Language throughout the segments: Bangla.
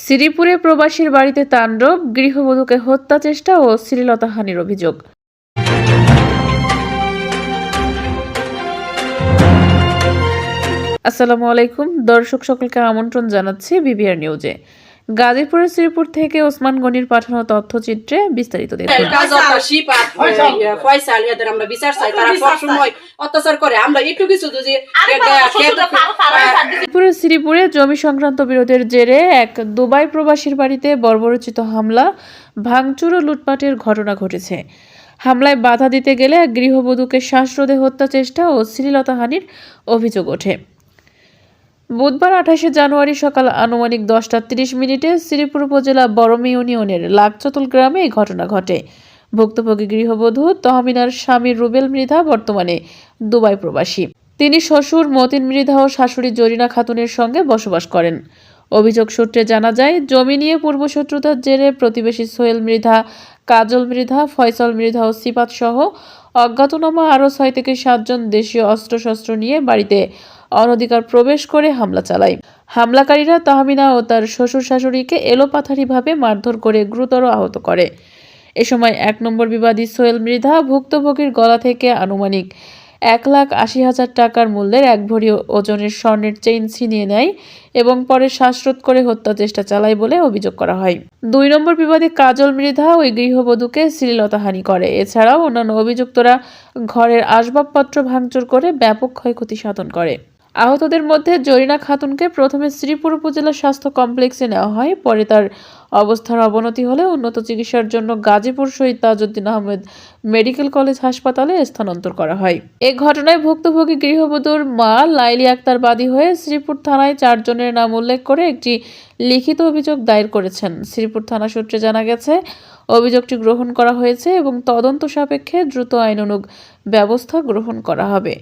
শ্রীপুরে প্রবাসীর বাড়িতে তাণ্ডব, গৃহবধূকে হত্যা চেষ্টা ও শ্লীলতাহানির অভিযোগ। আসসালামু আলাইকুম দর্শক, সকলকে আমন্ত্রণ জানাচ্ছি বিবিআর নিউজে। গাজীপুরের শ্রীপুর থেকে ওসমান গনির পাঠানো তথ্যচিত্রে বিস্তারিত দেখুন। শ্রীপুরে জমি সংক্রান্ত বিরোধের জেরে এক দুবাই প্রবাসীর বাড়িতে বর্বরোচিত হামলা, ভাঙচুর ও লুটপাটের ঘটনা ঘটেছে। হামলায় বাধা দিতে গেলে এক গৃহবধূকে শ্বাসরোধে হত্যা চেষ্টা ও শ্লীলতাহানির অভিযোগ ওঠে। বুধবার 28শে জানুয়ারি সকাল আনুমানিক 10টা 30 মিনিটে শ্রীপুর উপজেলা বরমী ইউনিয়নের লাকচতল গ্রামে এই ঘটনা ঘটে। ভুক্তভোগী গৃহবধূ তহমিনার স্বামী রুবেল মৃধা বর্তমানে দুবাই প্রবাসী। তিনি শ্বশুর মতিন মৃধা ও শাশুড়ি জরিনা খাতুনের সঙ্গে বসবাস করেন। অভিযোগ সূত্রে জানা যায়, জমি নিয়ে পূর্বশত্রুতার জেরে প্রতিবেশী সোহেল মৃধা, কাজল মৃধা, ফয়সল মৃধা ও সিপাত সহ অজ্ঞাতনামা আরও 6 থেকে 7 জন দেশীয় অস্ত্রশস্ত্র নিয়ে বাড়িতে অনধিকার প্রবেশ করে হামলা চালায়। হামলাকারীরা তাহমিনা ও তার শ্বশুর শাশুড়িকে এলোপাথারিভাবে মারধর করে গুরুতর আহত করে। এ সময় 1 নম্বর বিবাদী সোহেল মৃধা ভুক্তভোগীর গলা থেকে আনুমানিক 1,80,000 টাকার মূল্যের 1 ভরি ওজনের স্বর্ণের চেইন ছিনিয়ে নেয় এবং পরে শ্বাসরোধ করে হত্যা চেষ্টা চালায় বলে অভিযোগ করা হয়। 2 নম্বর বিবাদী কাজল মৃধা ওই গৃহবধূকে শ্লীলতাহানি করে। এছাড়াও অন্যান্য অভিযুক্তরা ঘরের আসবাবপত্র ভাঙচুর করে ব্যাপক ক্ষয়ক্ষতি সাধন করে। আহতদের মধ্যে জরিনা খাতুনকে প্রথমে শ্রীপুর উপজেলা স্বাস্থ্য কমপ্লেক্সে নেওয়া হয়, পরে তার অবস্থার অবনতি হলে উন্নত চিকিৎসার জন্য গাজীপুর শহীদ তাজউদ্দিন আহমেদ মেডিকেল কলেজ হাসপাতালে স্থানান্তর করা হয়। এ ঘটনায় ভুক্তভোগী গৃহবধূর মা লাইলি আক্তার বাদী হয়ে শ্রীপুর থানায় 4 জনের নাম উল্লেখ করে একটি লিখিত অভিযোগ দায়ের করেছেন। শ্রীপুর থানা সূত্রে জানা গেছে, অভিযোগটি গ্রহণ করা হয়েছে এবং তদন্ত সাপেক্ষে দ্রুত আইনানুগ ব্যবস্থা গ্রহণ করা হবে।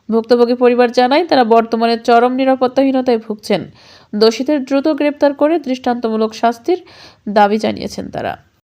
ভুক্তভোগী পরিবার জানায়, তারা বর্তমানে চরম নিরাপত্তাহীনতায় ভুগছেন। দোষীদের দ্রুত গ্রেপ্তার করে দৃষ্টান্তমূলক শাস্তির দাবি জানিয়েছেন তারা।